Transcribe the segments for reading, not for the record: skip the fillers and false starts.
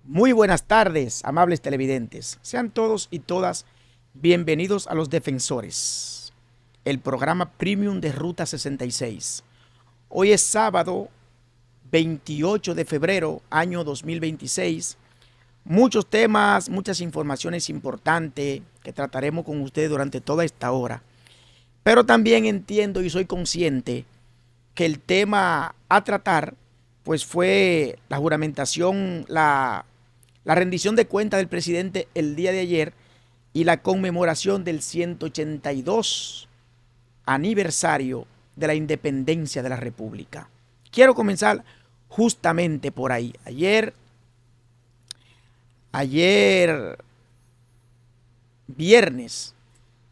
Muy buenas tardes, amables televidentes. Sean todos y todas bienvenidos a Los Defensores, el programa premium de Ruta 66. Hoy es sábado 28 de febrero, año 2026. Muchos temas, muchas informaciones importantes que trataremos con ustedes durante toda esta hora. Pero también entiendo y soy consciente que el tema a tratar pues fue la juramentación, la rendición de cuentas del presidente el día de ayer y la conmemoración del 182 aniversario de la independencia de la República. Quiero comenzar justamente por ahí. Ayer viernes,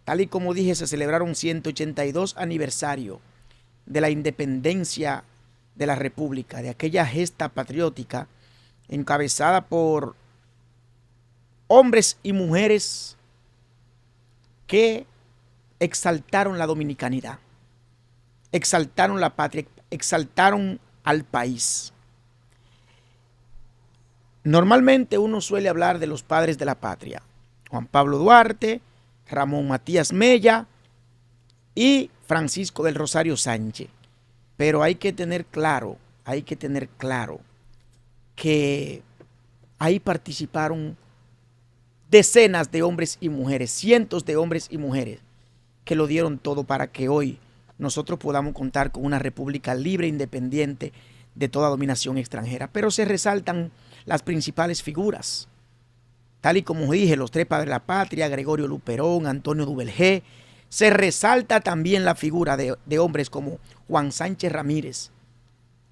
tal y como dije, se celebraron 182 aniversario de la independencia de la República, de aquella gesta patriótica encabezada por hombres y mujeres que exaltaron la dominicanidad, exaltaron la patria, exaltaron al país. Normalmente uno suele hablar de los padres de la patria: Juan Pablo Duarte, Ramón Matías Mella y Francisco del Rosario Sánchez. Pero hay que tener claro que ahí participaron decenas de hombres y mujeres, cientos de hombres y mujeres que lo dieron todo para que hoy nosotros podamos contar con una república libre e independiente de toda dominación extranjera. Pero se resaltan las principales figuras, tal y como dije, los tres padres de la patria: Gregorio Luperón, Antonio Duvergé. Se resalta también la figura de hombres como Juan Sánchez Ramírez,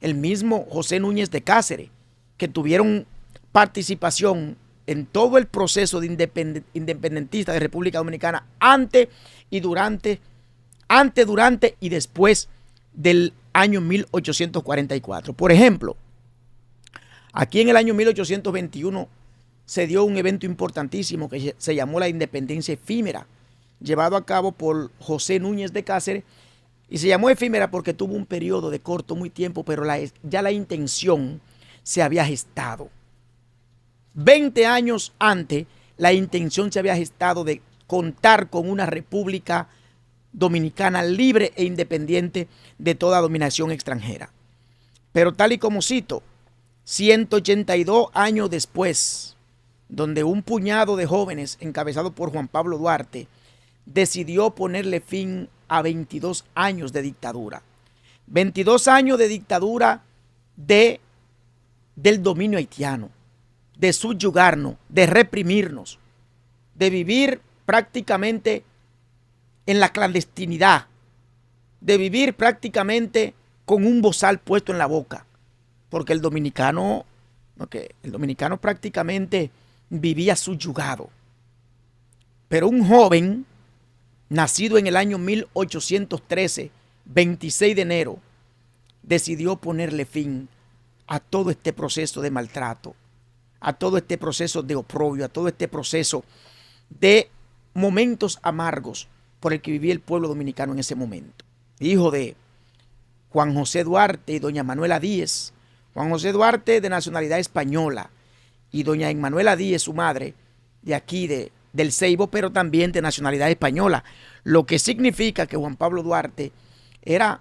el mismo José Núñez de Cáceres, que tuvieron participación en todo el proceso de independentista de República Dominicana antes, durante y después del año 1844. Por ejemplo, aquí en el año 1821 se dio un evento importantísimo que se llamó la Independencia Efímera, llevado a cabo por José Núñez de Cáceres, y se llamó efímera porque tuvo un periodo de corto, muy tiempo, pero ya la intención se había gestado. 20 años antes, la intención se había gestado de contar con una república dominicana libre e independiente de toda dominación extranjera. Pero tal y como cito, 182 años después, donde un puñado de jóvenes encabezado por Juan Pablo Duarte decidió ponerle fin a 22 años de dictadura. 22 años de dictadura del dominio haitiano, de subyugarnos, de reprimirnos, de vivir prácticamente en la clandestinidad, de vivir prácticamente con un bozal puesto en la boca, porque el dominicano prácticamente vivía subyugado. Pero un joven nacido en el año 1813, 26 de enero, decidió ponerle fin a todo este proceso de maltrato, a todo este proceso de oprobio, a todo este proceso de momentos amargos por el que vivía el pueblo dominicano en ese momento. Hijo de Juan José Duarte y doña Manuela Díez. Juan José Duarte, de nacionalidad española, y doña Manuela Díez, su madre, de aquí del Ceibo, pero también de nacionalidad española, lo que significa que Juan Pablo Duarte era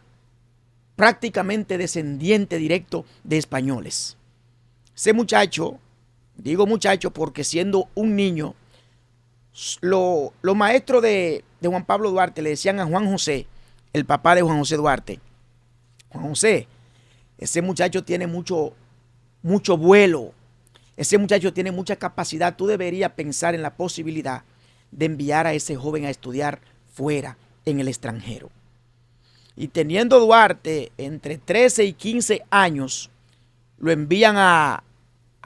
prácticamente descendiente directo de españoles. Ese muchacho, digo muchacho porque siendo un niño, los maestros de Juan Pablo Duarte le decían a Juan José, el papá de Juan José Duarte: Juan José, ese muchacho tiene mucho vuelo, ese muchacho tiene mucha capacidad, tú deberías pensar en la posibilidad de enviar a ese joven a estudiar fuera, en el extranjero. Y teniendo Duarte entre 13 y 15 años, lo envían a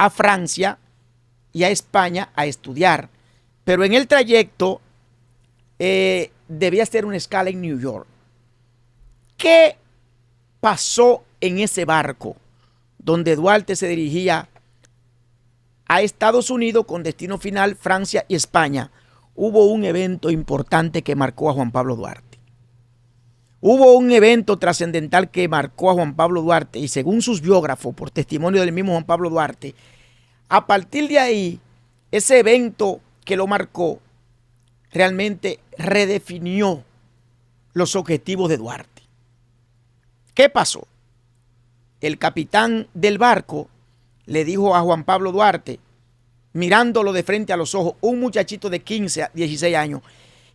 Francia y a España a estudiar. Pero en el trayecto debía hacer una escala en New York. ¿Qué pasó en ese barco donde Duarte se dirigía a Estados Unidos con destino final Francia y España? Hubo un evento importante que marcó a Juan Pablo Duarte. Hubo un evento trascendental que marcó a Juan Pablo Duarte, y según sus biógrafos, por testimonio del mismo Juan Pablo Duarte, A partir de ahí, ese evento que lo marcó realmente redefinió los objetivos de Duarte. ¿Qué pasó? El capitán del barco le dijo a Juan Pablo Duarte, mirándolo de frente a los ojos, un muchachito de 15 a 16 años,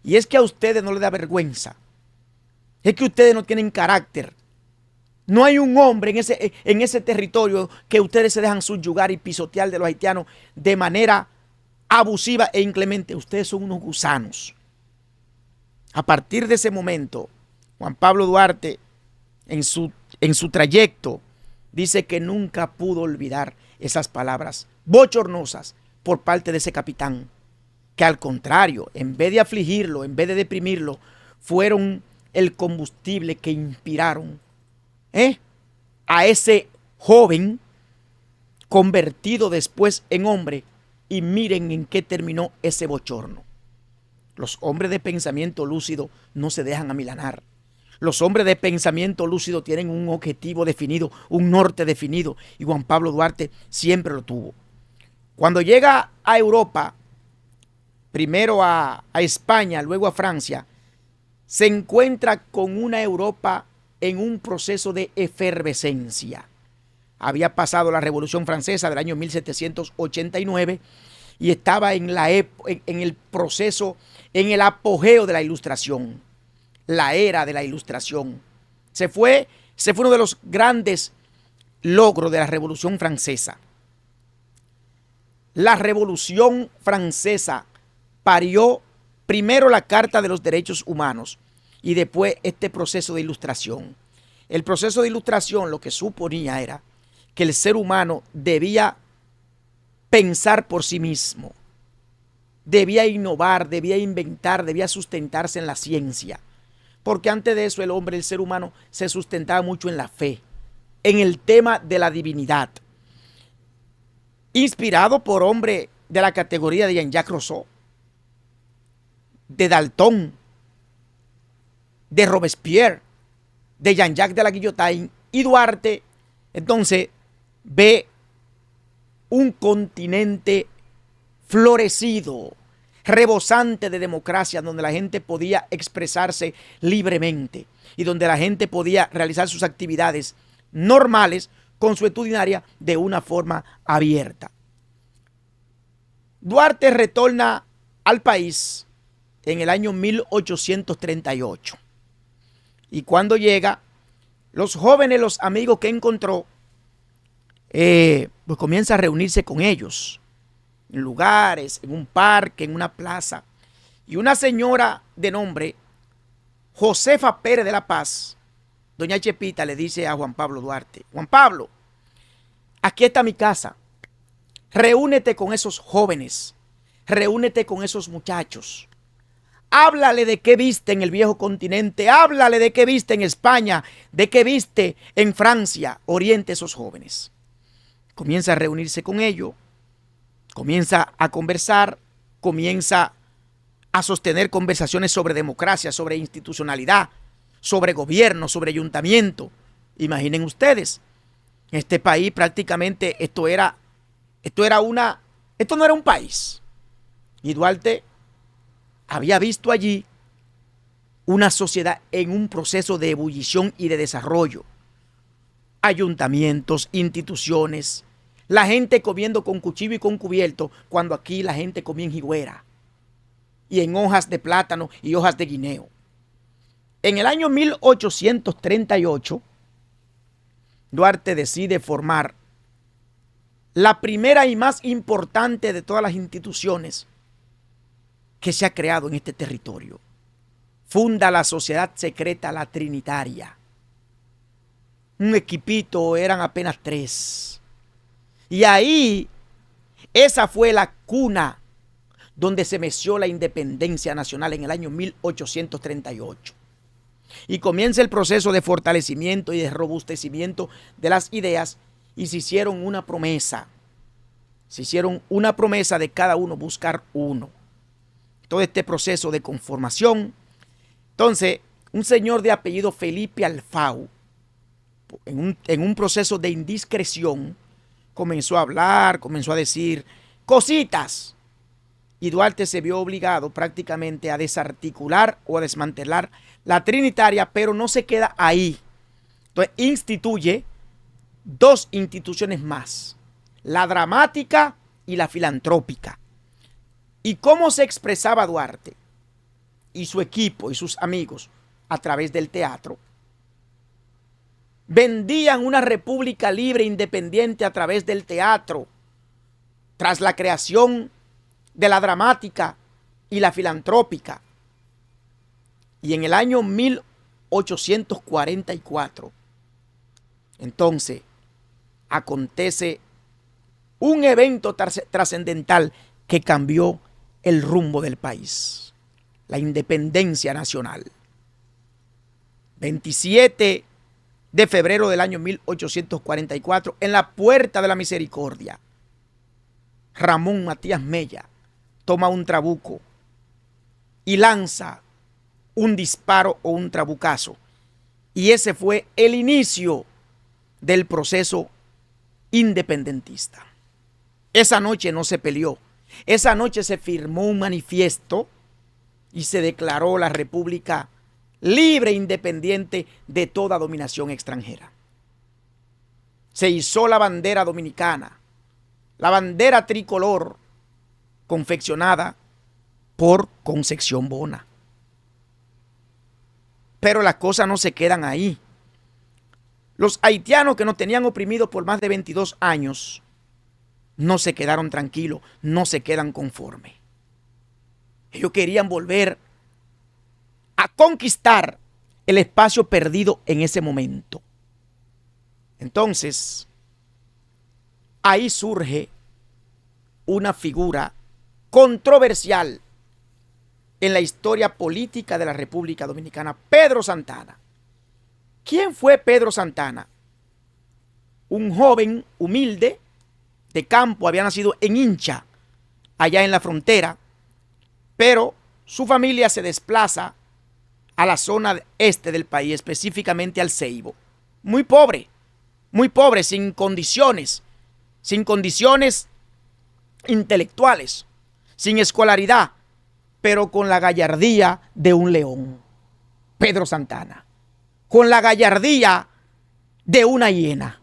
y es que a ustedes no les da vergüenza, es que ustedes no tienen carácter. No hay un hombre en ese territorio que ustedes se dejan subyugar y pisotear de los haitianos de manera abusiva e inclemente. Ustedes son unos gusanos. A partir de ese momento, Juan Pablo Duarte, en su trayecto, dice que nunca pudo olvidar esas palabras bochornosas por parte de ese capitán, que al contrario, en vez de afligirlo, en vez de deprimirlo, fueron el combustible que inspiraron a ese joven convertido después en hombre. Y miren en qué terminó ese bochorno. Los hombres de pensamiento lúcido no se dejan amilanar. Los hombres de pensamiento lúcido tienen un objetivo definido, un norte definido, y Juan Pablo Duarte siempre lo tuvo. Cuando llega a Europa, primero a España, luego a Francia, se encuentra con una Europa en un proceso de efervescencia. Había pasado la Revolución Francesa del año 1789 y estaba en el proceso, en el apogeo de la Ilustración, la era de la Ilustración. Se fue uno de los grandes logros de la Revolución Francesa. La Revolución Francesa parió primero la Carta de los Derechos Humanos y después este proceso de ilustración. El proceso de ilustración lo que suponía era que el ser humano debía pensar por sí mismo, debía innovar, debía inventar, debía sustentarse en la ciencia. Porque antes de eso el ser humano, se sustentaba mucho en la fe, en el tema de la divinidad. Inspirado por hombres de la categoría de Jean-Jacques Rousseau, de Danton, de Robespierre, de Jean-Jacques de la Guillotin y Duarte, entonces ve un continente florecido, rebosante de democracia, donde la gente podía expresarse libremente y donde la gente podía realizar sus actividades normales, consuetudinarias, de una forma abierta. Duarte retorna al país en el año 1838. Y cuando llega, los jóvenes, los amigos que encontró, pues comienza a reunirse con ellos en lugares, en un parque, en una plaza. Y una señora de nombre Josefa Pérez de la Paz, doña Chepita, le dice a Juan Pablo Duarte: Juan Pablo, aquí está mi casa, reúnete con esos jóvenes, reúnete con esos muchachos, háblale de qué viste en el viejo continente, háblale de qué viste en España, de qué viste en Francia, oriente esos jóvenes. Comienza a reunirse con ellos, comienza a conversar, comienza a sostener conversaciones sobre democracia, sobre institucionalidad, sobre gobierno, sobre ayuntamiento. Imaginen ustedes, en este país prácticamente esto no era un país. Y Duarte había visto allí una sociedad en un proceso de ebullición y de desarrollo. Ayuntamientos, instituciones, la gente comiendo con cuchillo y con cubierto, cuando aquí la gente comía en jigüera y en hojas de plátano y hojas de guineo. En el año 1838, Duarte decide formar la primera y más importante de todas las instituciones que se ha creado en este territorio. Funda la Sociedad Secreta La Trinitaria. Un equipito, eran apenas 3. Y ahí, esa fue la cuna donde se meció la independencia nacional en el año 1838. Y comienza el proceso de fortalecimiento y de robustecimiento de las ideas, y se hicieron una promesa. Se hicieron una promesa de cada uno buscar uno. Todo este proceso de conformación. Entonces, un señor de apellido Felipe Alfau, en un proceso de indiscreción, comenzó a hablar, comenzó a decir cositas. Y Duarte se vio obligado prácticamente a desarticular o a desmantelar la Trinitaria, pero no se queda ahí. Entonces instituye dos instituciones más, la dramática y la filantrópica. ¿Y cómo se expresaba Duarte y su equipo y sus amigos? A través del teatro. Vendían una república libre e independiente a través del teatro, tras la creación de la dramática y la filantrópica. Y en el año 1844, entonces, acontece un evento trascendental que cambió el rumbo del país, la independencia nacional. 27 de febrero del año 1844, en la Puerta de la Misericordia, Ramón Matías Mella toma un trabuco y lanza un disparo o un trabucazo. Y ese fue el inicio del proceso independentista. Esa noche no se peleó. Esa noche se firmó un manifiesto y se declaró la República libre e independiente de toda dominación extranjera. Se izó la bandera dominicana, la bandera tricolor, confeccionada por Concepción Bona. Pero las cosas no se quedan ahí. Los haitianos que nos tenían oprimidos por más de 22 años no se quedaron tranquilos, no se quedan conformes. Ellos querían volver a conquistar el espacio perdido en ese momento. Entonces, ahí surge una figura controversial en la historia política de la República Dominicana, Pedro Santana. ¿Quién fue Pedro Santana? Un joven humilde de campo, había nacido en Hincha, allá en la frontera, pero su familia se desplaza a la zona este del país, específicamente al Ceibo. Muy pobre, sin condiciones intelectuales, sin escolaridad, pero con la gallardía de un león. Pedro Santana, con la gallardía de una hiena.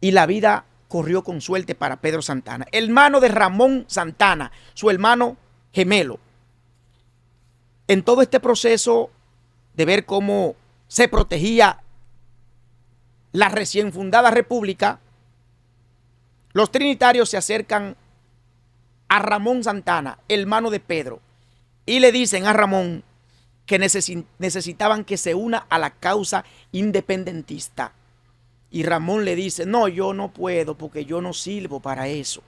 Y la vida corrió con suerte para Pedro Santana, hermano de Ramón Santana, su hermano gemelo. En todo este proceso de ver cómo se protegía la recién fundada república, los trinitarios se acercan a Ramón Santana, hermano de Pedro, y le dicen a Ramón que necesitaban que se una a la causa independentista. Y Ramón le dice: no, yo no puedo porque yo no sirvo para eso.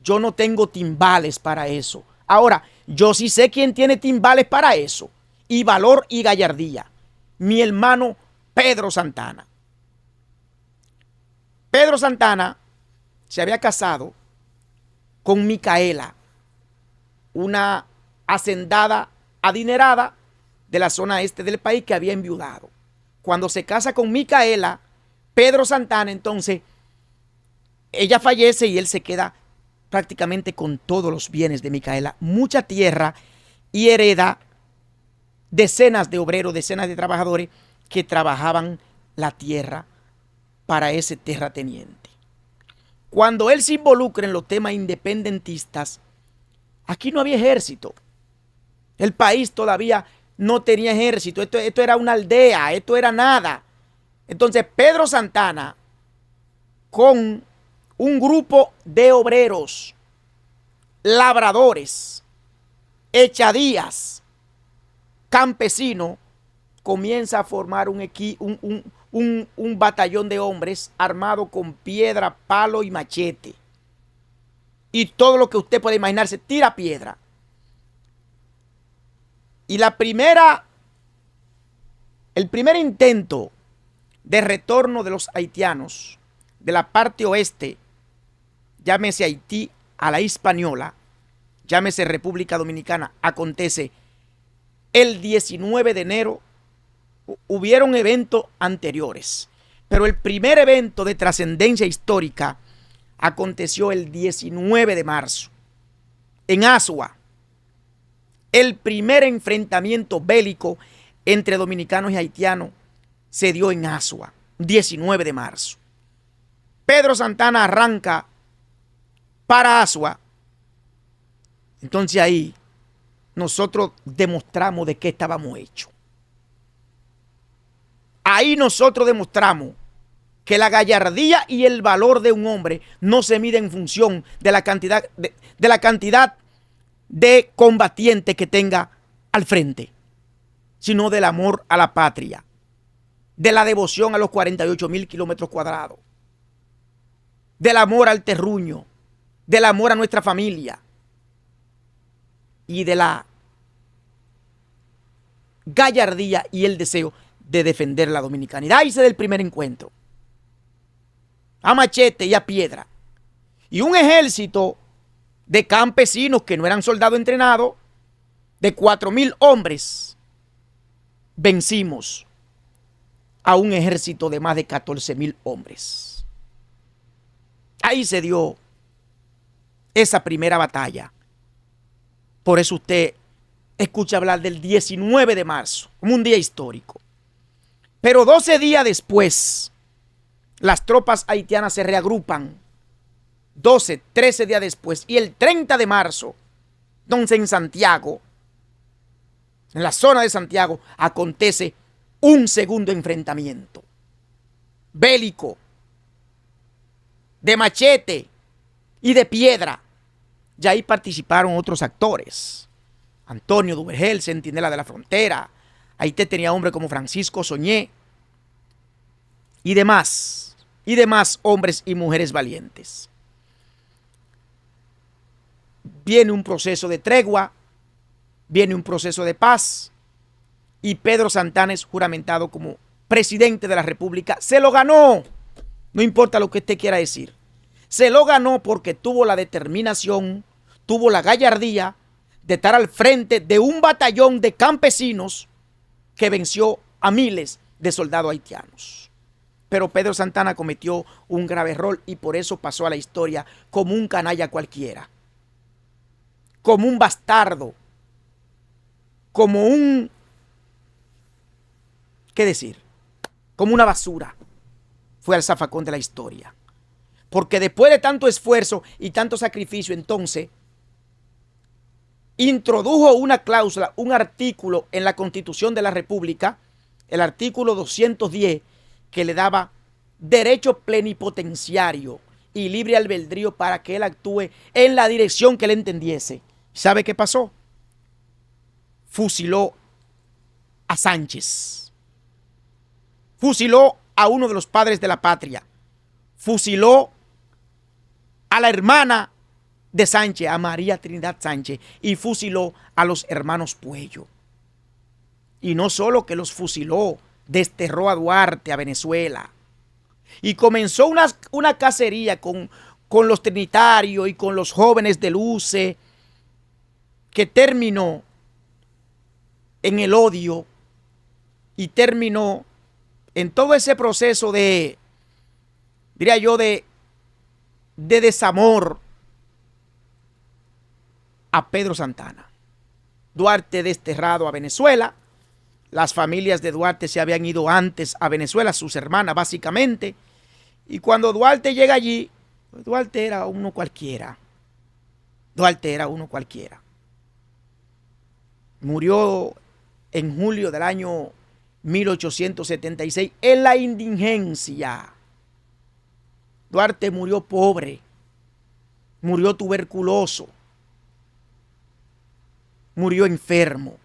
Yo no tengo timbales para eso. Ahora, yo sí sé quién tiene timbales para eso, y valor y gallardía. Mi hermano Pedro Santana. Pedro Santana se había casado con Micaela, una hacendada adinerada de la zona este del país que había enviudado. Cuando se casa con Micaela, Pedro Santana, entonces, ella fallece y él se queda prácticamente con todos los bienes de Micaela, mucha tierra, y hereda decenas de obreros, decenas de trabajadores que trabajaban la tierra para ese terrateniente. Cuando él se involucra en los temas independentistas, aquí no había ejército. El país todavía no tenía ejército. Esto era una aldea, esto era nada. Entonces Pedro Santana, con un grupo de obreros, labradores, echadías, campesinos, comienza a formar un batallón de hombres armado con piedra, palo y machete. Y todo lo que usted puede imaginarse, tira piedra. Y el primer intento de retorno de los haitianos de la parte oeste, llámese Haití, a la Hispaniola, llámese República Dominicana, acontece el 19 de enero. Hubieron eventos anteriores, Pero el primer evento de trascendencia histórica aconteció el 19 de marzo en Asua. El primer enfrentamiento bélico entre dominicanos y haitianos se dio en Asua, 19 de marzo. Pedro Santana arranca para Asua. Entonces ahí nosotros demostramos de qué estábamos hechos. Ahí nosotros demostramos que la gallardía y el valor de un hombre no se mide en función de la cantidad de combatientes que tenga al frente, sino del amor a la patria, de la devoción a los 48.000 kilómetros cuadrados, del amor al terruño, del amor a nuestra familia y de la gallardía y el deseo de defender la dominicanidad. Ahí se da el primer encuentro, a machete y a piedra. Y un ejército de campesinos que no eran soldados entrenados, de 4.000 hombres, vencimos a un ejército de más de 14.000 hombres. Ahí se dio esa primera batalla. Por eso usted escucha hablar del 19 de marzo como un día histórico. Pero 12 días después, las tropas haitianas se reagrupan. 12, 13 días después. Y el 30 de marzo, entonces en Santiago, en la zona de Santiago, acontece un segundo enfrentamiento bélico, de machete y de piedra. Y ahí participaron otros actores. Antonio Duvergel, centinela de la frontera. Haití tenía hombres como Francisco Soñé y demás hombres y mujeres valientes. Viene un proceso de tregua, viene un proceso de paz y Pedro Santana es juramentado como presidente de la República. Se lo ganó, no importa lo que usted quiera decir. Se lo ganó porque tuvo la determinación, tuvo la gallardía de estar al frente de un batallón de campesinos que venció a miles de soldados haitianos. Pero Pedro Santana cometió un grave error y por eso pasó a la historia como un canalla cualquiera, como un bastardo, como un, ¿qué decir? Como una basura. Fue al zafacón de la historia. Porque después de tanto esfuerzo y tanto sacrificio, entonces introdujo una cláusula, un artículo en la Constitución de la República, el artículo 210, que le daba derecho plenipotenciario y libre albedrío para que él actúe en la dirección que él entendiese. ¿Sabe qué pasó? Fusiló a Sánchez. Fusiló a uno de los padres de la patria. Fusiló a la hermana de Sánchez, a María Trinidad Sánchez, y fusiló a los hermanos Puello. Y no solo que los fusiló, desterró a Duarte a Venezuela. Y comenzó una cacería con los trinitarios y con los jóvenes de Luce, que terminó en el odio y terminó en todo ese proceso de, diría yo, de desamor a Pedro Santana. Duarte desterrado a Venezuela. Las familias de Duarte se habían ido antes a Venezuela, sus hermanas básicamente. Y cuando Duarte llega allí, pues Duarte era uno cualquiera. Duarte era uno cualquiera. Murió en julio del año 1876 en la indigencia. Duarte murió pobre, murió tuberculoso, murió enfermo.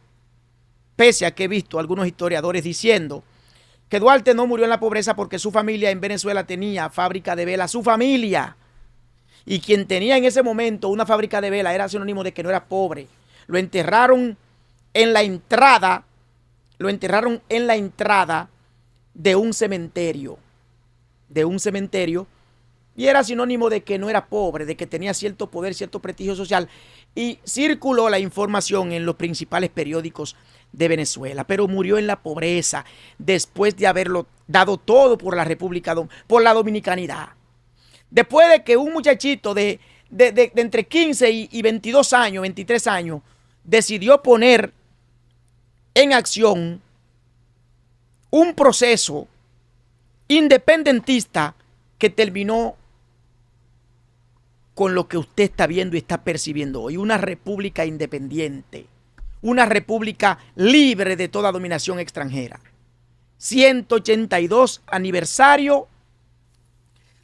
Pese a que he visto a algunos historiadores diciendo que Duarte no murió en la pobreza porque su familia en Venezuela tenía fábrica de vela, su familia. Y quien tenía en ese momento una fábrica de vela era sinónimo de que no era pobre. Lo enterraron en la entrada, de un cementerio. Y era sinónimo de que no era pobre, de que tenía cierto poder, cierto prestigio social. Y circuló la información en los principales periódicos de Venezuela. Pero murió en la pobreza después de haberlo dado todo por la República, por la dominicanidad. Después de que un muchachito de entre 15 y 22 años, 23 años, decidió poner en acción un proceso independentista que terminó con lo que usted está viendo y está percibiendo hoy, una república independiente, una república libre de toda dominación extranjera. 182 aniversario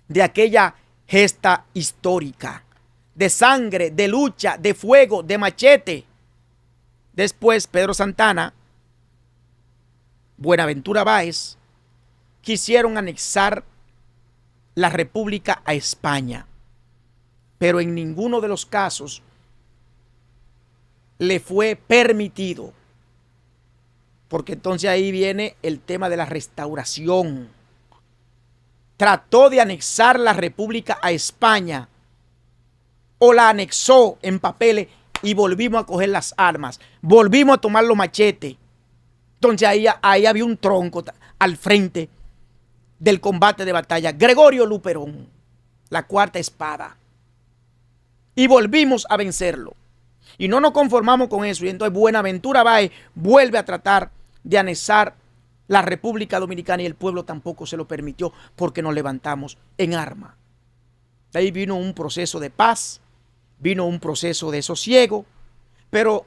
de aquella gesta histórica, de sangre, de lucha, de fuego, de machete. Después Pedro Santana, Buenaventura Báez, quisieron anexar la república a España, pero en ninguno de los casos le fue permitido, porque entonces ahí viene el tema de la restauración. Trató de anexar la república a España, o la anexó en papeles, y volvimos a coger las armas, volvimos a tomar los machetes. Entonces ahí había un tronco al frente del combate de batalla, Gregorio Luperón, la cuarta espada, y volvimos a vencerlo. Y no nos conformamos con eso, y entonces Buenaventura Báez vuelve a tratar de anexar la República Dominicana, y el pueblo tampoco se lo permitió, porque nos levantamos en arma. De ahí vino un proceso de paz, vino un proceso de sosiego, pero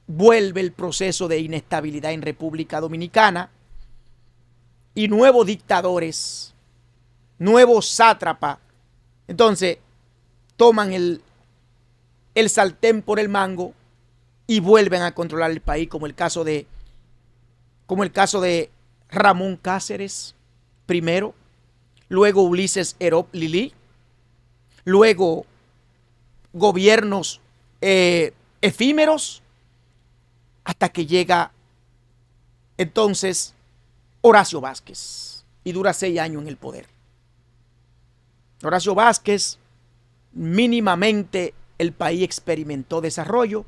vuelve el proceso de inestabilidad en República Dominicana, y nuevos dictadores, nuevos sátrapas, entonces toman el sartén por el mango y vuelven a controlar el país, como el caso de Ramón Cáceres primero, luego Ulises Herop Lilí, luego gobiernos efímeros, hasta que llega entonces Horacio Vázquez, y dura 6 años en el poder. Horacio Vázquez, mínimamente el país experimentó desarrollo.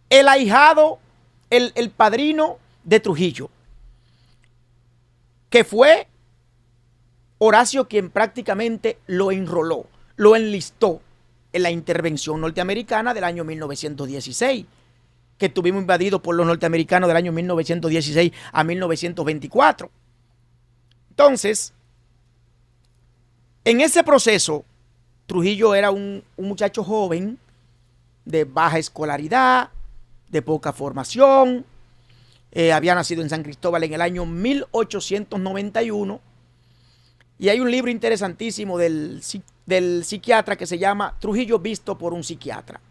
El ahijado, el padrino de Trujillo, que fue Horacio quien prácticamente lo enroló, lo enlistó en la intervención norteamericana del año 1916, que estuvimos invadidos por los norteamericanos del año 1916 a 1924. Entonces, en ese proceso, Trujillo era un muchacho joven, de baja escolaridad, de poca formación. Había nacido en San Cristóbal en el año 1891. Y hay un libro interesantísimo del psiquiatra que se llama Trujillo visto por un psiquiatra.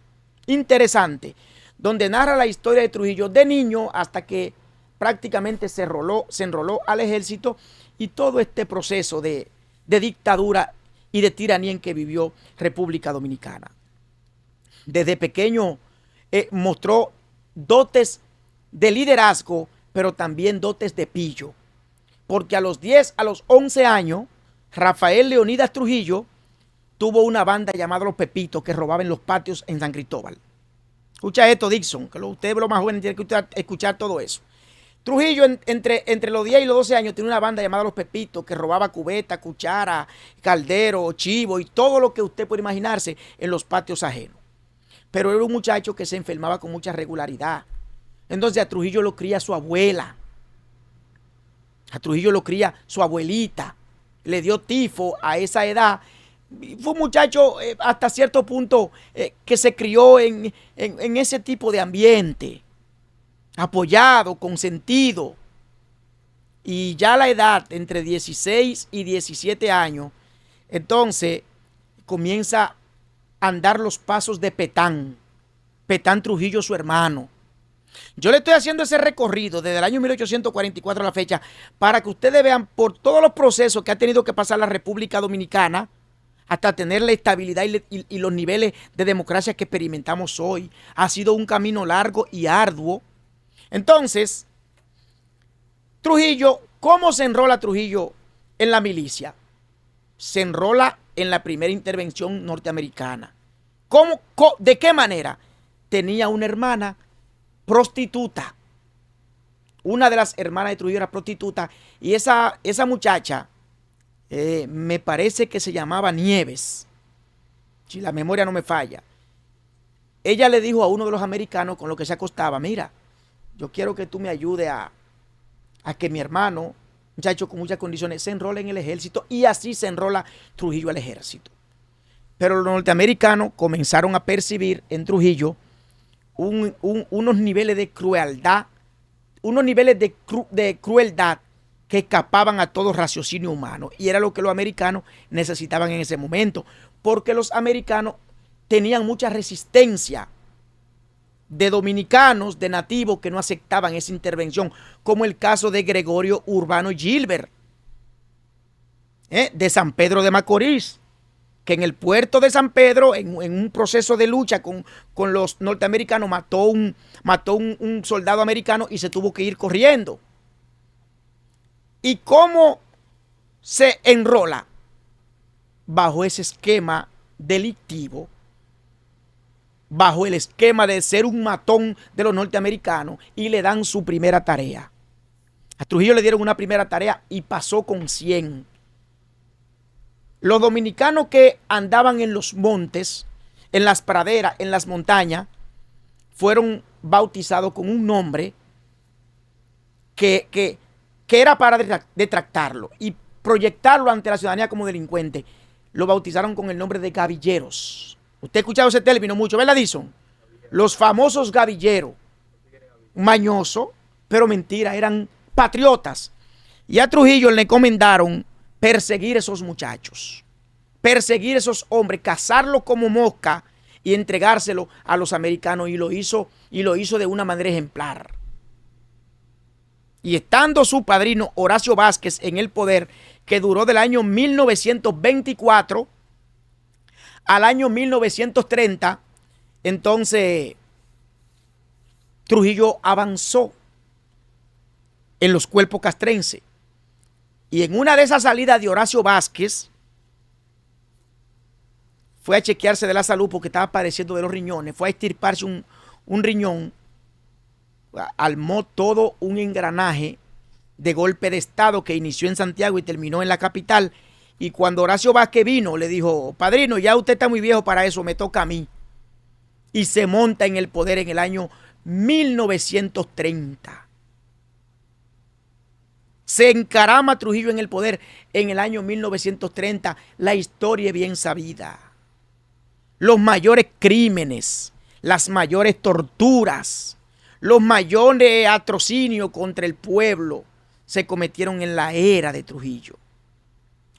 Interesante, donde narra la historia de Trujillo de niño hasta que prácticamente se enroló al ejército, y todo este proceso de dictadura y de tiranía en que vivió República Dominicana. Desde pequeño mostró dotes de liderazgo, pero también dotes de pillo, porque a los 11 años, Rafael Leonidas Trujillo tuvo una banda llamada Los Pepitos, que robaba en los patios en San Cristóbal. Escucha esto, Dixon, que usted, lo más joven, tiene que escuchar todo eso. Trujillo, entre los 10 y los 12 años, tiene una banda llamada Los Pepitos, que robaba cubeta, cuchara, caldero, chivo y todo lo que usted puede imaginarse en los patios ajenos. Pero era un muchacho que se enfermaba con mucha regularidad. Entonces a Trujillo lo cría su abuela. A Trujillo lo cría su abuelita. Le dio tifo a esa edad. Fue un muchacho hasta cierto punto que se crió en ese tipo de ambiente, apoyado, consentido. Y ya a la edad entre 16 y 17 años, entonces comienza a andar los pasos de Petán Trujillo, su hermano. Yo le estoy haciendo ese recorrido desde el año 1844 a la fecha, para que ustedes vean por todos los procesos que ha tenido que pasar la República Dominicana hasta tener la estabilidad y los niveles de democracia que experimentamos hoy. Ha sido un camino largo y arduo. Entonces, Trujillo, ¿cómo se enrola Trujillo en la milicia? Se enrola en la primera intervención norteamericana. ¿De qué manera? Tenía una hermana prostituta una de las hermanas de Trujillo era prostituta y esa muchacha, me parece que se llamaba Nieves, si la memoria no me falla. Ella le dijo a uno de los americanos con los que se acostaba: mira, yo quiero que tú me ayudes a que mi hermano, muchacho con muchas condiciones, se enrole en el ejército. Y así se enrola Trujillo al ejército. Pero los norteamericanos comenzaron a percibir en Trujillo unos niveles de crueldad, de crueldad que escapaban a todo raciocinio humano. Y era lo que los americanos necesitaban en ese momento, porque los americanos tenían mucha resistencia de dominicanos, de nativos que no aceptaban esa intervención, como el caso de Gregorio Urbano Gilbert, de San Pedro de Macorís, que en el puerto de San Pedro, en un proceso de lucha con los norteamericanos, mató un soldado americano y se tuvo que ir corriendo. ¿Y cómo se enrola? Bajo ese esquema delictivo, bajo el esquema de ser un matón de los norteamericanos, y le dan su primera tarea. A Trujillo le dieron una primera tarea y pasó con 100. Los dominicanos que andaban en los montes, en las praderas, en las montañas, fueron bautizados con un nombre que era para detractarlo y proyectarlo ante la ciudadanía como delincuente. Lo bautizaron con el nombre de gavilleros. Usted ha escuchado ese término mucho, ¿verdad, Dison? Los famosos gavilleros, mañosos, pero mentira, eran patriotas. Y a Trujillo le encomendaron perseguir esos muchachos, perseguir esos hombres, cazarlos como mosca y entregárselo a los americanos, y lo hizo de una manera ejemplar. Y estando su padrino Horacio Vázquez en el poder, que duró del año 1924 al año 1930, entonces Trujillo avanzó en los cuerpos castrenses. Y en una de esas salidas de Horacio Vázquez, fue a chequearse de la salud porque estaba padeciendo de los riñones, fue a extirparse un riñón, armó todo un engranaje de golpe de estado que inició en Santiago y terminó en la capital. Y cuando Horacio Vázquez vino, le dijo: padrino, ya usted está muy viejo para eso, me toca a mí. Y se monta en el poder en el año 1930. Se encarama Trujillo en el poder en el año 1930. La historia es bien sabida. Los mayores crímenes, las mayores torturas, los mayores atrocinios contra el pueblo se cometieron en la era de Trujillo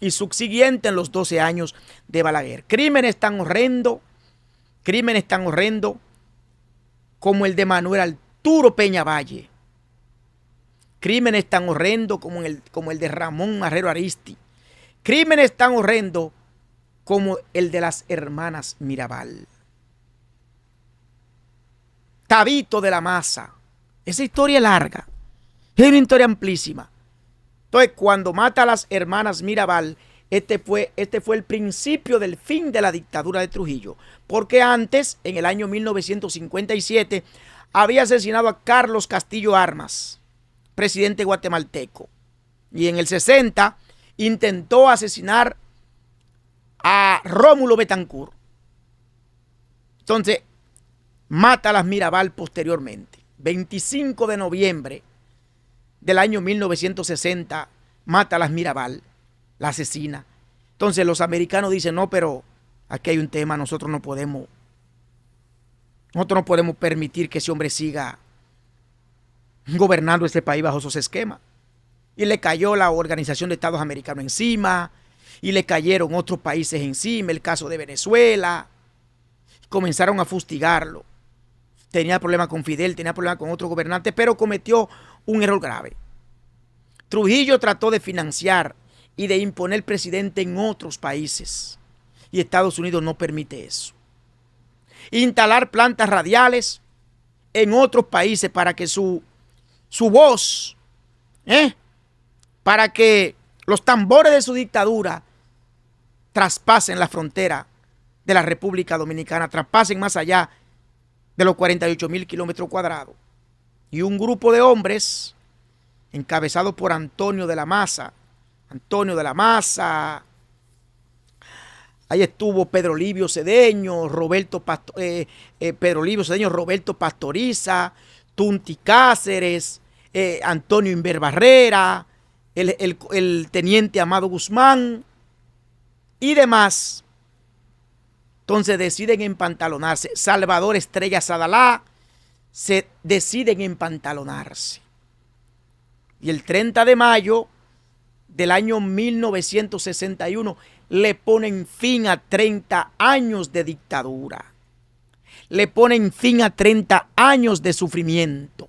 y subsiguiente en los 12 años de Balaguer. Crímenes tan horrendos como el de Manuel Arturo Peñavalle. Crímenes tan horrendos como el de Ramón Marrero Aristi. Crímenes tan horrendos como el de las hermanas Mirabal. Tabito de la Maza. Esa historia es larga. Es una historia amplísima. Entonces, cuando mata a las hermanas Mirabal, este fue el principio del fin de la dictadura de Trujillo. Porque antes, en el año 1957, había asesinado a Carlos Castillo Armas, presidente guatemalteco. Y en el 60 intentó asesinar a Rómulo Betancourt. Entonces, mata a las Mirabal posteriormente. 25 de noviembre del año 1960, mata a las Mirabal, la asesina. Entonces los americanos dicen: no, pero aquí hay un tema, nosotros no podemos permitir que ese hombre siga gobernando este país bajo esos esquemas. Y le cayó la Organización de Estados Americanos encima, y le cayeron otros países encima, el caso de Venezuela. Comenzaron a fustigarlo. Tenía problemas con Fidel, tenía problemas con otros gobernantes, pero cometió un error grave. Trujillo trató de financiar y de imponer presidente en otros países, y Estados Unidos no permite eso. Instalar plantas radiales en otros países para que su voz, para que los tambores de su dictadura traspasen la frontera de la República Dominicana, traspasen más allá de los 48,000 kilómetros cuadrados. Y un grupo de hombres encabezado por Antonio de la Maza. Antonio de la Maza. Ahí estuvo Pedro Livio Cedeño, Pedro Livio Cedeño, Roberto Pastoriza, Tunti Cáceres, Antonio Inver Barrera, el teniente Amado Guzmán y demás. Entonces deciden empantalonarse. Salvador Estrella Sadalá se deciden empantalonarse. Y el 30 de mayo del año 1961 le ponen fin a 30 años de dictadura. Le ponen fin a 30 años de sufrimiento.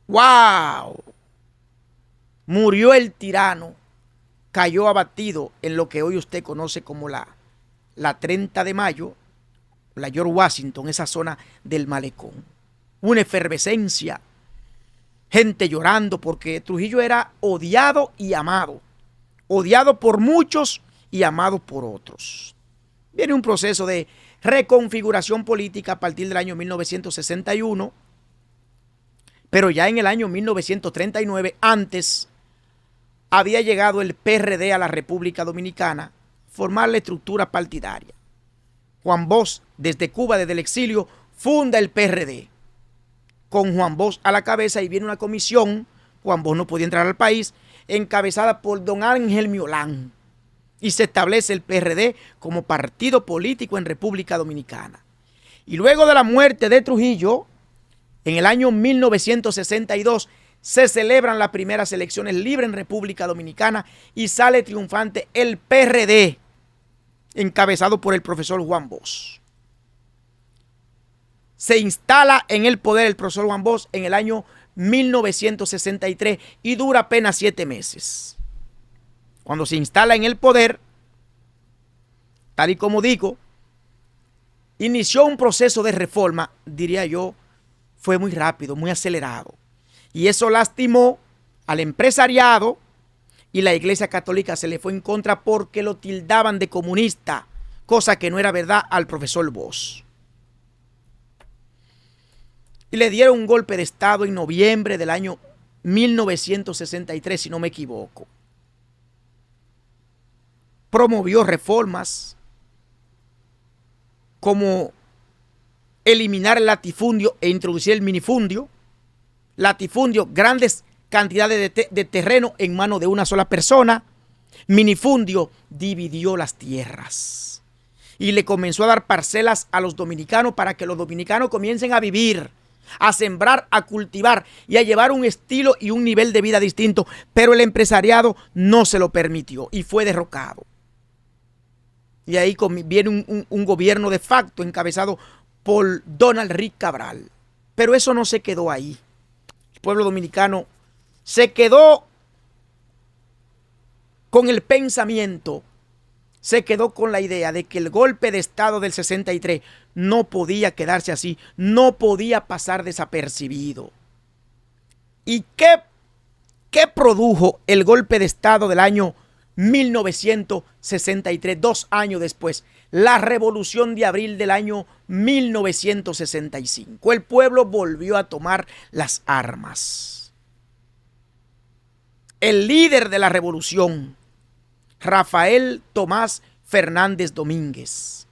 ¡Wow! Murió el tirano. Cayó abatido en lo que hoy usted conoce como la 30 de mayo, la George Washington, esa zona del malecón. Una efervescencia. Gente llorando porque Trujillo era odiado y amado. Odiado por muchos y amado por otros. Viene un proceso de reconfiguración política a partir del año 1961, pero ya en el año 1939, antes, había llegado el PRD a la República Dominicana, formar la estructura partidaria. Juan Bosch, desde Cuba, desde el exilio, funda el PRD. Con Juan Bosch a la cabeza, y viene una comisión, Juan Bosch no podía entrar al país, encabezada por don Ángel Miolán, y se establece el PRD como partido político en República Dominicana. Y luego de la muerte de Trujillo, en el año 1962, se celebran las primeras elecciones libres en República Dominicana y sale triunfante el PRD, encabezado por el profesor Juan Bosch. Se instala en el poder el profesor Juan Bosch en el año 1963 y dura apenas 7 meses. Cuando se instala en el poder, tal y como digo, inició un proceso de reforma, diría yo, fue muy rápido, muy acelerado. Y eso lastimó al empresariado, y la Iglesia Católica se le fue en contra porque lo tildaban de comunista, cosa que no era verdad al profesor Bosch. Y le dieron un golpe de Estado en noviembre del año 1963, si no me equivoco. Promovió reformas como eliminar el latifundio e introducir el minifundio. Latifundio, grandes cantidades de terreno en manos de una sola persona. Minifundio, dividió las tierras y le comenzó a dar parcelas a los dominicanos para que los dominicanos comiencen a vivir, a sembrar, a cultivar y a llevar un estilo y un nivel de vida distinto, pero el empresariado no se lo permitió y fue derrocado. Y ahí viene un gobierno de facto encabezado por Donald Rick Cabral. Pero eso no se quedó ahí. El pueblo dominicano se quedó con el pensamiento, se quedó con la idea de que el golpe de Estado del 63 no podía quedarse así, no podía pasar desapercibido. ¿Y qué produjo el golpe de Estado del año 1963, 2 años después? La Revolución de Abril del año 1965. El pueblo volvió a tomar las armas. El líder de la revolución, Rafael Tomás Fernández Domínguez,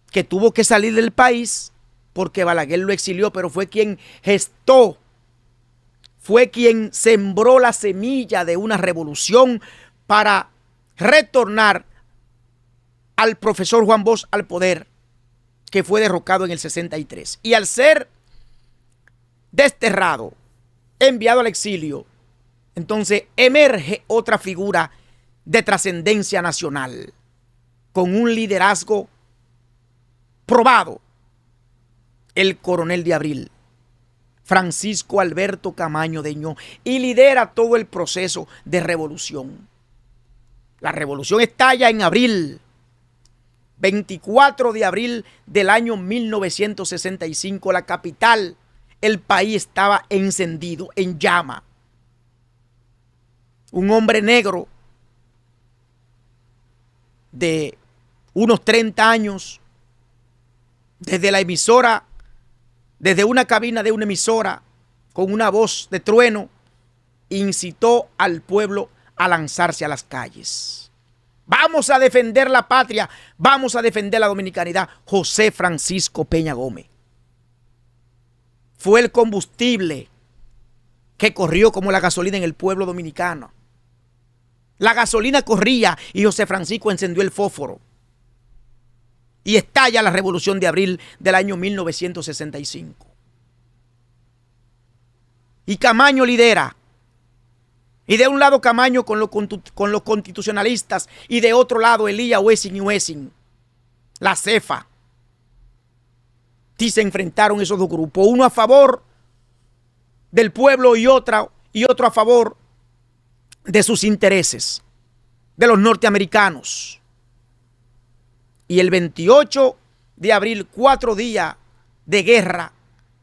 que tuvo que salir del país porque Balaguer lo exilió, pero fue quien gestó, fue quien sembró la semilla de una revolución para retornar al profesor Juan Bosch al poder, que fue derrocado en el 63. Y al ser desterrado, enviado al exilio, entonces emerge otra figura de trascendencia nacional, con un liderazgo probado, el coronel de Abril, Francisco Alberto Camaño Deñó, y lidera todo el proceso de revolución. La revolución estalla en abril, 24 de abril del año 1965, la capital, el país estaba encendido, en llama. Un hombre negro de unos 30 años, desde la emisora, desde una cabina de una emisora, con una voz de trueno, incitó al pueblo a lanzarse a las calles. Vamos a defender la patria, vamos a defender la dominicanidad. José Francisco Peña Gómez fue el combustible que corrió como la gasolina en el pueblo dominicano. La gasolina corría y José Francisco encendió el fósforo. Y estalla la Revolución de Abril del año 1965. Y Camaño lidera. Y de un lado Camaño con los constitucionalistas y de otro lado Elías Wessing y Wessing, la cefa. Sí se enfrentaron esos dos grupos, uno a favor del pueblo y otro a favor de sus intereses, de los norteamericanos. Y el 28 de abril, 4 días de guerra,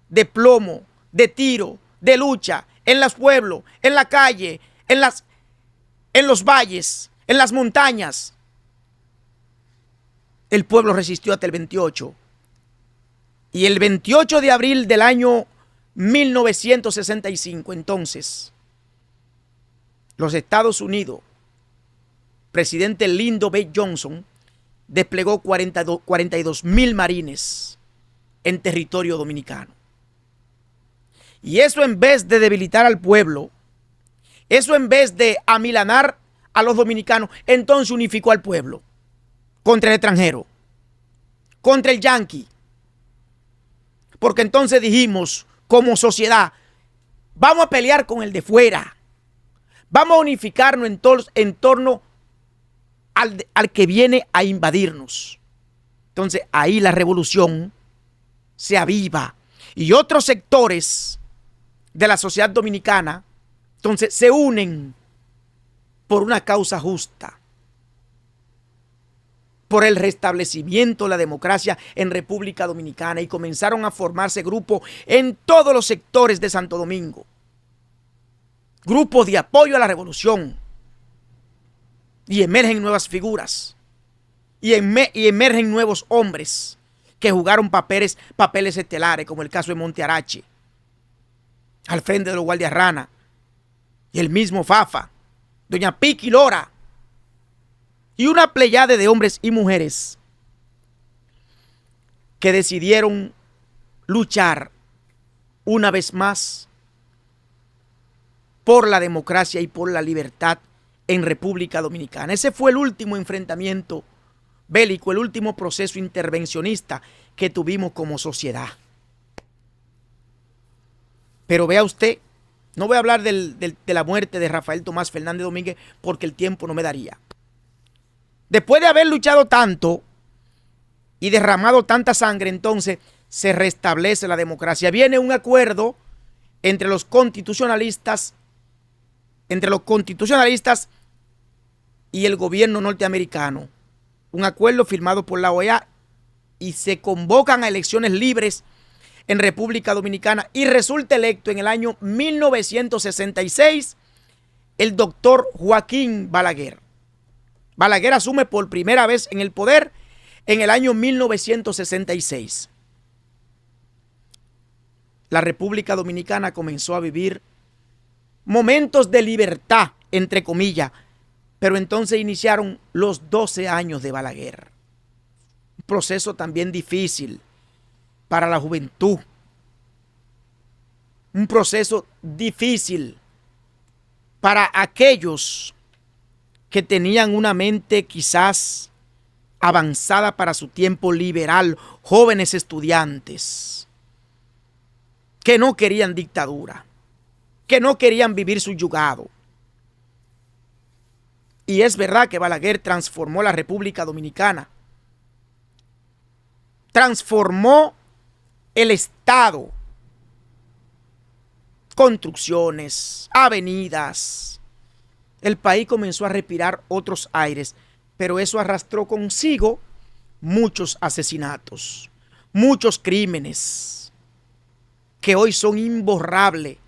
de plomo, de tiro, de lucha, en los pueblos, en la calle, en los valles, en las montañas. El pueblo resistió hasta el 28. Y el 28 de abril del año 1965, entonces, los Estados Unidos, presidente Lyndon B. Johnson, desplegó 42,000 marines en territorio dominicano. Y eso, en vez de debilitar al pueblo, eso en vez de amilanar a los dominicanos, entonces unificó al pueblo contra el extranjero, contra el yanqui. Porque entonces dijimos, como sociedad, vamos a pelear con el de fuera. Vamos a unificarnos en torno al que viene a invadirnos. Entonces ahí la revolución se aviva. Y otros sectores de la sociedad dominicana, entonces, se unen por una causa justa, por el restablecimiento de la democracia en República Dominicana, y comenzaron a formarse grupos en todos los sectores de Santo Domingo. Grupos de apoyo a la revolución. Y emergen nuevas figuras. Y emergen nuevos hombres que jugaron papeles estelares, como el caso de Monte Arache, al frente de los Guardias Rana, y el mismo Fafa, doña Piqui Lora, y una pleyade de hombres y mujeres que decidieron luchar una vez más por la democracia y por la libertad en República Dominicana. Ese fue el último enfrentamiento bélico, el último proceso intervencionista que tuvimos como sociedad. Pero vea usted, no voy a hablar de la muerte de Rafael Tomás Fernández Domínguez porque el tiempo no me daría. Después de haber luchado tanto y derramado tanta sangre, entonces se restablece la democracia. Viene un acuerdo entre los constitucionalistas y el gobierno norteamericano. Un acuerdo firmado por la OEA, y se convocan a elecciones libres en República Dominicana, y resulta electo en el año 1966 el doctor Joaquín Balaguer. Balaguer asume por primera vez en el poder en el año 1966. La República Dominicana comenzó a vivir momentos de libertad, entre comillas, pero entonces iniciaron los 12 años de Balaguer. Un proceso también difícil para la juventud. Un proceso difícil para aquellos que tenían una mente quizás avanzada para su tiempo, liberal, jóvenes estudiantes, que no querían dictadura, que no querían vivir subyugado. Y es verdad que Balaguer transformó la República Dominicana, transformó el Estado, construcciones, avenidas. El país comenzó a respirar otros aires, pero eso arrastró consigo muchos asesinatos, muchos crímenes que hoy son imborrables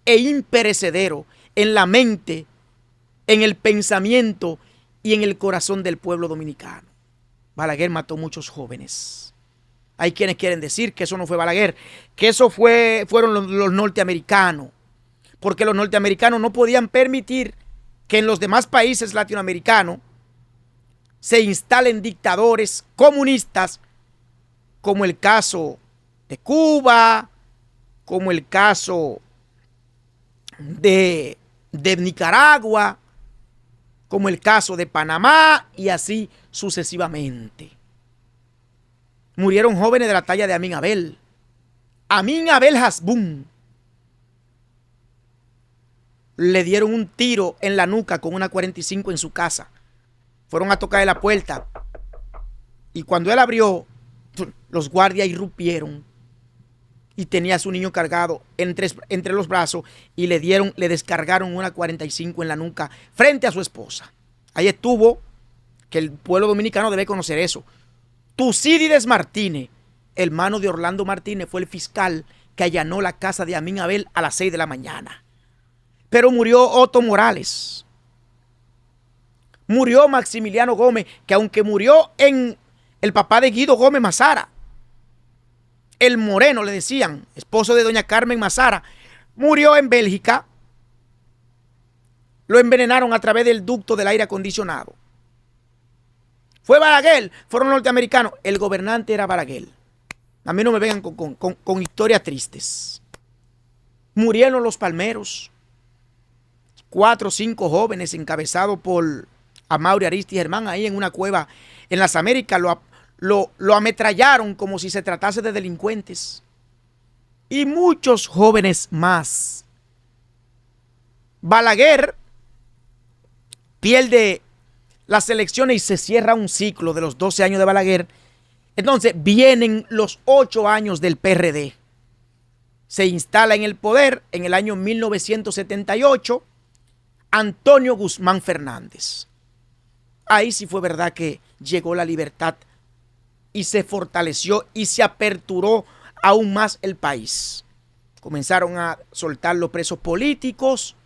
e imperecederos en la mente, en el pensamiento y en el corazón del pueblo dominicano. Balaguer mató muchos jóvenes. Hay quienes quieren decir que eso no fue Balaguer, que eso fueron los norteamericanos, porque los norteamericanos no podían permitir que en los demás países latinoamericanos se instalen dictadores comunistas, como el caso de Cuba, como el caso de Nicaragua, como el caso de Panamá y así sucesivamente. Murieron jóvenes de la talla de Amin Abel. Amin Abel Hasbún. Le dieron un tiro en la nuca con una 45 en su casa. Fueron a tocarle la puerta. Y cuando él abrió, los guardias irrumpieron. Y tenía a su niño cargado entre los brazos y le descargaron una 45 en la nuca frente a su esposa. Ahí estuvo, que el pueblo dominicano debe conocer eso. Tucídides Martínez, hermano de Orlando Martínez, fue el fiscal que allanó la casa de Amin Abel a las 6 de la mañana. Pero murió Otto Morales. Murió Maximiliano Gómez, que aunque murió en el papá de Guido Gómez Mazara, el Moreno le decían, esposo de doña Carmen Mazara, murió en Bélgica. Lo envenenaron a través del ducto del aire acondicionado. Fue Balaguer, fueron norteamericanos. El gobernante era Balaguer. A mí no me vengan con historias tristes. Murieron los palmeros. 4 o 5 jóvenes encabezados por Amaury Aristi Germán ahí en una cueva en las Américas. Lo ametrallaron como si se tratase de delincuentes. Y muchos jóvenes más. Balaguer pierde las elecciones y se cierra un ciclo de los 12 años de Balaguer. Entonces vienen los 8 años del PRD. Se instala en el poder en el año 1978 Antonio Guzmán Fernández. Ahí sí fue verdad que llegó la libertad y se fortaleció y se aperturó aún más el país. Comenzaron a soltar los presos políticos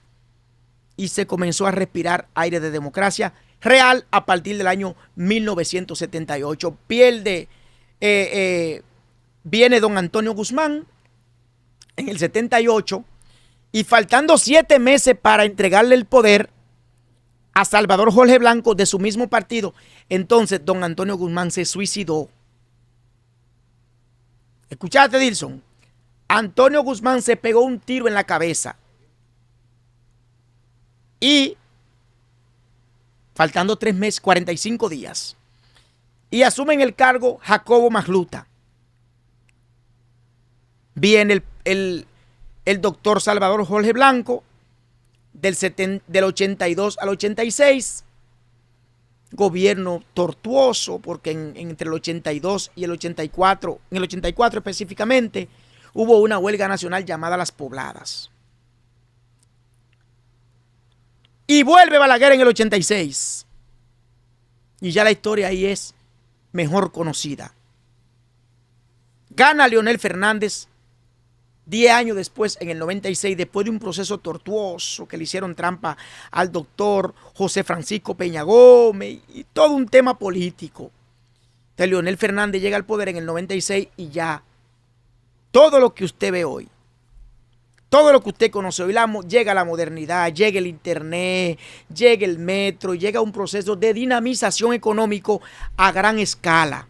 y se comenzó a respirar aire de democracia real a partir del año 1978. Viene don Antonio Guzmán en el 78 y faltando 7 meses para entregarle el poder a Salvador Jorge Blanco de su mismo partido, entonces don Antonio Guzmán se suicidó. ¿Escuchaste, Dilson? Antonio Guzmán se pegó un tiro en la cabeza y faltando 3 meses, 45 días. Y asumen el cargo Jacobo Magluta. Viene el doctor Salvador Jorge Blanco del 82 al 86. Gobierno tortuoso porque entre el 82 y el 84, en el 84 específicamente, hubo una huelga nacional llamada Las Pobladas. Y vuelve Balaguer en el 86. Y ya la historia ahí es mejor conocida. Gana Leonel Fernández 10 años después, en el 96, después de un proceso tortuoso que le hicieron trampa al doctor José Francisco Peña Gómez y todo un tema político. Entonces Leonel Fernández llega al poder en el 96 y ya todo lo que usted ve hoy, todo lo que usted conoce hoy, llega la modernidad, llega el internet, llega el metro, llega un proceso de dinamización económico a gran escala.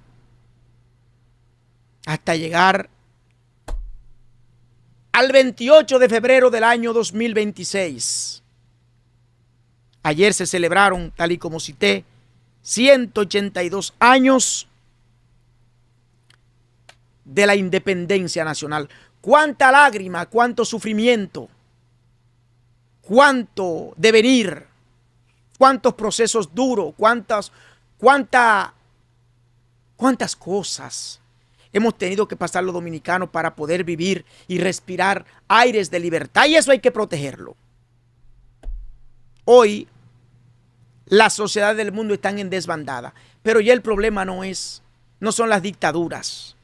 Hasta llegar al 28 de febrero del año 2026. Ayer se celebraron, tal y como cité, 182 años de la independencia nacional. Cuánta lágrima, cuánto sufrimiento, cuánto devenir, cuántos procesos duros, cuántas cosas hemos tenido que pasar los dominicanos para poder vivir y respirar aires de libertad, y eso hay que protegerlo. Hoy las sociedades del mundo están en desbandada, pero ya el problema no son las dictaduras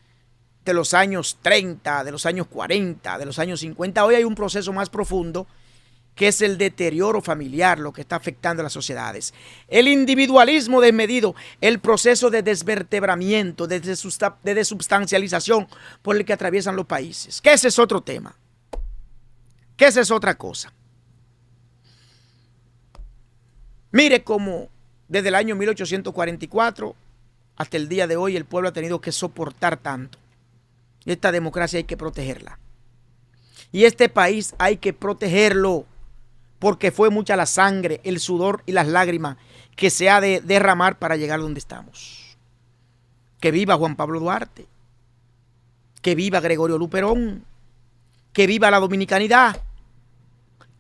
de los años 30, de los años 40, de los años 50. Hoy hay un proceso más profundo que es el deterioro familiar lo que está afectando a las sociedades. El individualismo desmedido, el proceso de desvertebramiento, de desubstancialización por el que atraviesan los países. Que ese es otro tema. Que esa es otra cosa. Mire cómo desde el año 1844 hasta el día de hoy el pueblo ha tenido que soportar tanto. Esta democracia hay que protegerla. Y este país hay que protegerlo porque fue mucha la sangre, el sudor y las lágrimas que se ha de derramar para llegar donde estamos. Que viva Juan Pablo Duarte. Que viva Gregorio Luperón. Que viva la dominicanidad.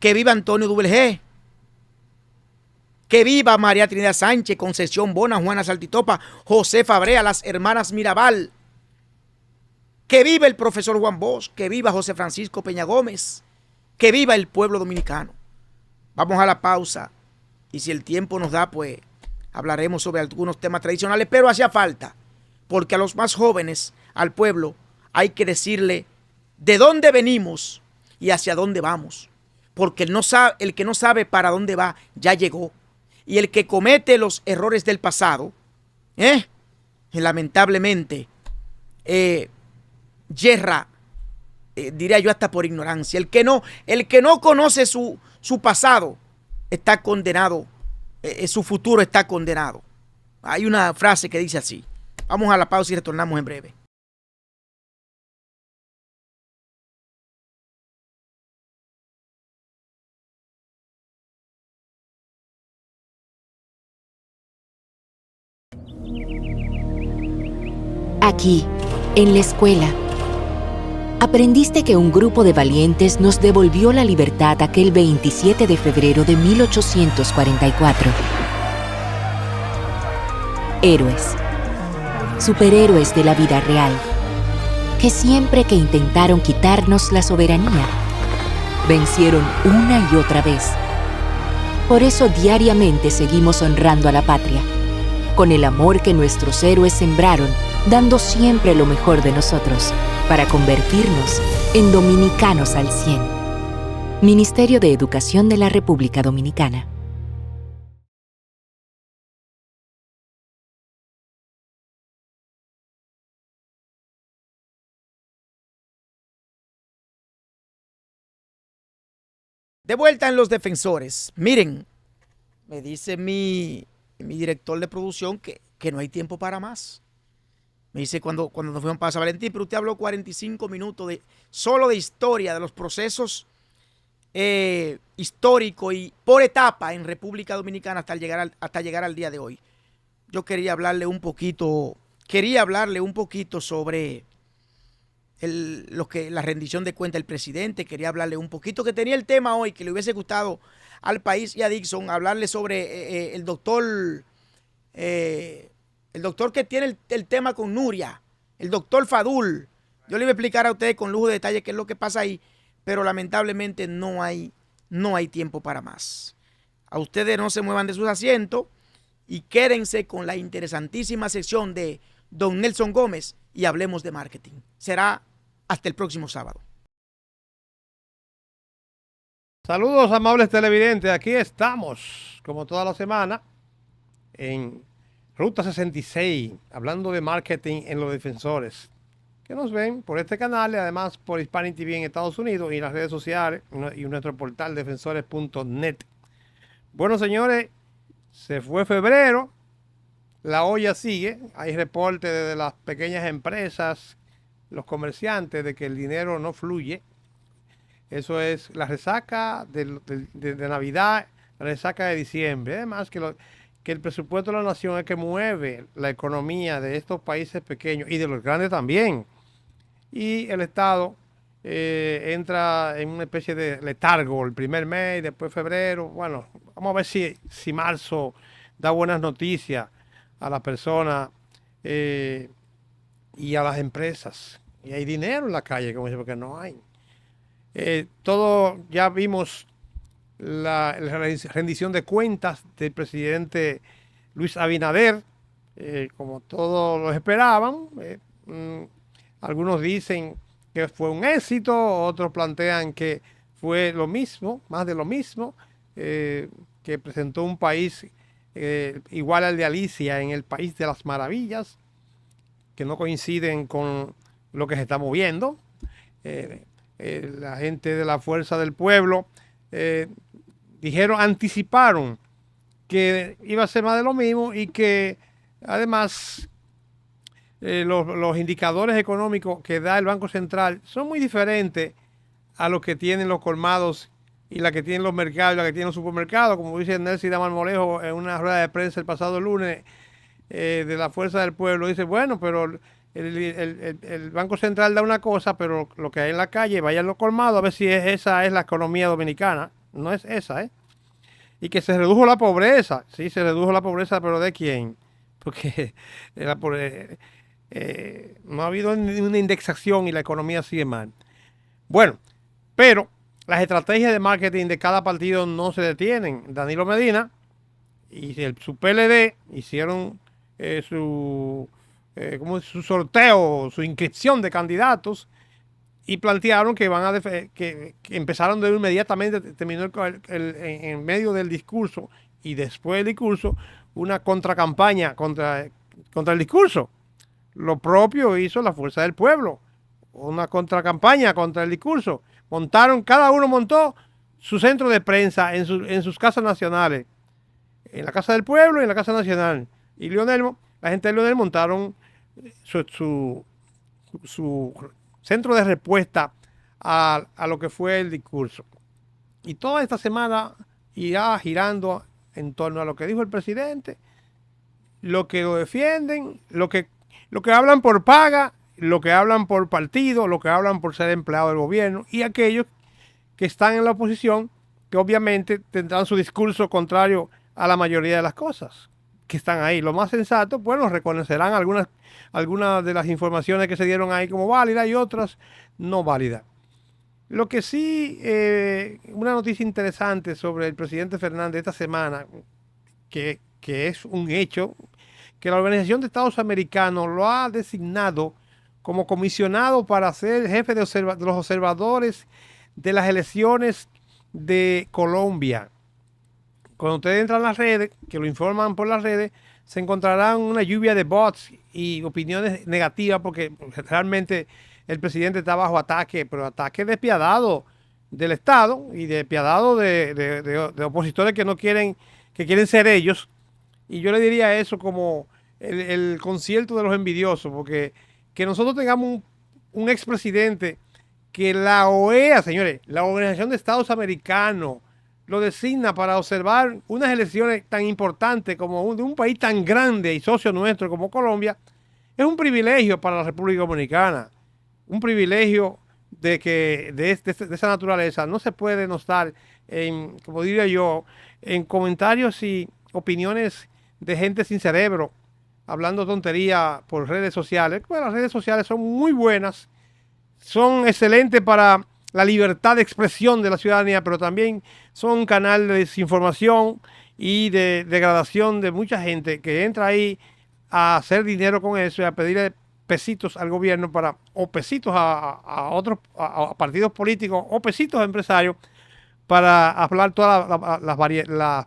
Que viva Antonio Duvergé. Que viva María Trinidad Sánchez, Concesión Bona, Juana Saltitopa, José Fabrea, las hermanas Mirabal. Que viva el profesor Juan Bosch, que viva José Francisco Peña Gómez, que viva el pueblo dominicano. Vamos a la pausa y si el tiempo nos da, pues hablaremos sobre algunos temas tradicionales, pero hacía falta, porque a los más jóvenes, al pueblo, hay que decirle de dónde venimos y hacia dónde vamos, porque el que no sabe para dónde va, ya llegó. Y el que comete los errores del pasado, lamentablemente, yerra, diría yo hasta por ignorancia. El que no conoce su pasado está condenado, su futuro está condenado. Hay una frase que dice así. Vamos a la pausa y retornamos en breve. Aquí, en la escuela, aprendiste que un grupo de valientes nos devolvió la libertad aquel 27 de febrero de 1844. Héroes, superhéroes de la vida real, que siempre que intentaron quitarnos la soberanía, vencieron una y otra vez. Por eso diariamente seguimos honrando a la patria, con el amor que nuestros héroes sembraron, dando siempre lo mejor de nosotros, para convertirnos en dominicanos al 100. Ministerio de Educación de la República Dominicana. De vuelta en Los Defensores. Miren, me dice mi director de producción que no hay tiempo para más. Me dice cuando nos fuimos para San Valentín, pero usted habló 45 minutos solo de historia, de los procesos históricos y por etapa en República Dominicana hasta llegar al día de hoy. Yo quería hablarle un poquito sobre la rendición de cuentas del presidente. Quería hablarle un poquito, que tenía el tema hoy, que le hubiese gustado al país y a Dixon, hablarle sobre el doctor que tiene el tema con Nuria, el doctor Fadul. Yo le iba a explicar a ustedes con lujo de detalle qué es lo que pasa ahí, pero lamentablemente no hay tiempo para más. A ustedes no se muevan de sus asientos y quédense con la interesantísima sección de don Nelson Gómez y hablemos de marketing. Será hasta el próximo sábado. Saludos, amables televidentes. Aquí estamos, como toda la semana, en Ruta 66, hablando de marketing en Los Defensores, que nos ven por este canal y además por Hispanic TV en Estados Unidos y en las redes sociales y nuestro portal defensores.net. Bueno, señores, se fue febrero, la olla sigue, hay reportes de las pequeñas empresas, los comerciantes, de que el dinero no fluye. Eso es la resaca de Navidad, la resaca de diciembre. Además que el presupuesto de la nación es que mueve la economía de estos países pequeños y de los grandes también. Y el Estado entra en una especie de letargo el primer mes, después febrero. Bueno, vamos a ver si marzo da buenas noticias a las personas y a las empresas. Y hay dinero en la calle, como dice, porque no hay. Todo, ya vimos la rendición de cuentas del presidente Luis Abinader, como todos lo esperaban. Algunos dicen que fue un éxito, otros plantean que fue lo mismo, más de lo mismo, que presentó un país igual al de Alicia en el País de las Maravillas, que no coinciden con lo que se está moviendo. La gente de la Fuerza del Pueblo anticiparon que iba a ser más de lo mismo y que además los indicadores económicos que da el Banco Central son muy diferentes a los que tienen los colmados y la que tienen los mercados y la que tienen los supermercados, como dice Nelson Marmolejo en una rueda de prensa el pasado lunes de la Fuerza del Pueblo. Dice, bueno, pero el Banco Central da una cosa, pero lo que hay en la calle, vaya a los colmados a ver si esa es la economía dominicana. No es esa, ¿eh? Y que se redujo la pobreza. Sí, se redujo la pobreza, pero ¿de quién? Porque no ha habido una indexación y la economía sigue mal. Bueno, pero las estrategias de marketing de cada partido no se detienen. Danilo Medina y su PLD hicieron su sorteo, su inscripción de candidatos y plantearon que que empezaron de inmediatamente, terminó en medio del discurso y después del discurso una contracampaña contra el discurso. Lo propio hizo la Fuerza del Pueblo, una contracampaña contra el discurso. Cada uno montó su centro de prensa en sus casas nacionales, en la Casa del Pueblo y en la Casa Nacional. Y la gente de Leonel montaron su centro de respuesta a lo que fue el discurso. Y toda esta semana irá girando en torno a lo que dijo el presidente, lo que lo defienden, lo que hablan por paga, lo que hablan por partido, lo que hablan por ser empleado del gobierno, y aquellos que están en la oposición, que obviamente tendrán su discurso contrario a la mayoría de las cosas que están ahí. Lo más sensato, bueno, reconocerán algunas de las informaciones que se dieron ahí como válidas y otras no válidas. Lo que sí, una noticia interesante sobre el presidente Fernández esta semana, que es un hecho, que la Organización de Estados Americanos lo ha designado como comisionado para ser jefe de los observadores de las elecciones de Colombia. Cuando ustedes entran a las redes, que lo informan por las redes, se encontrarán una lluvia de bots y opiniones negativas porque realmente el presidente está bajo ataque, pero ataque despiadado del Estado y despiadado de opositores que quieren ser ellos. Y yo le diría eso como el concierto de los envidiosos, porque que nosotros tengamos un expresidente que la OEA, señores, la Organización de Estados Americanos, lo designa para observar unas elecciones tan importantes como de un país tan grande y socio nuestro como Colombia, es un privilegio para la República Dominicana. Un privilegio de esa naturaleza. No se puede no estar, como diría yo, en comentarios y opiniones de gente sin cerebro, hablando tontería por redes sociales. Bueno, las redes sociales son muy buenas, son excelentes para la libertad de expresión de la ciudadanía, pero también son un canal de desinformación y de degradación de mucha gente que entra ahí a hacer dinero con eso y a pedirle pesitos al gobierno o pesitos a otros a partidos políticos o pesitos a empresarios para hablar todas las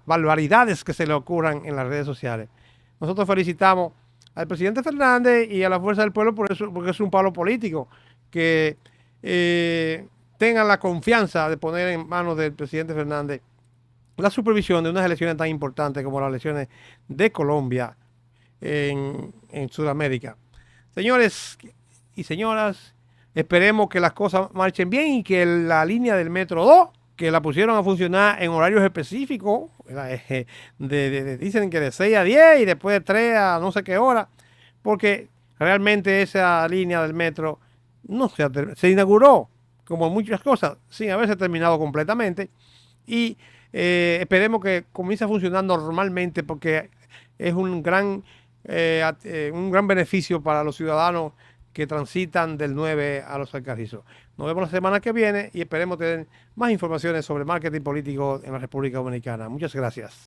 barbaridades que se le ocurran en las redes sociales. Nosotros felicitamos al presidente Fernández y a la Fuerza del Pueblo por eso, porque es un palo político que tengan la confianza de poner en manos del presidente Fernández la supervisión de unas elecciones tan importantes como las elecciones de Colombia en Sudamérica. Señores y señoras, esperemos que las cosas marchen bien y que la línea del Metro 2, que la pusieron a funcionar en horarios específicos, dicen que de 6 a 10 y después de 3 a no sé qué hora, porque realmente esa línea del metro no se inauguró, como muchas cosas, sin haberse terminado completamente, y esperemos que comience a funcionar normalmente porque es un gran beneficio para los ciudadanos que transitan del 9 a los Alcarrizos. Nos vemos la semana que viene y esperemos tener más informaciones sobre marketing político en la República Dominicana. Muchas gracias.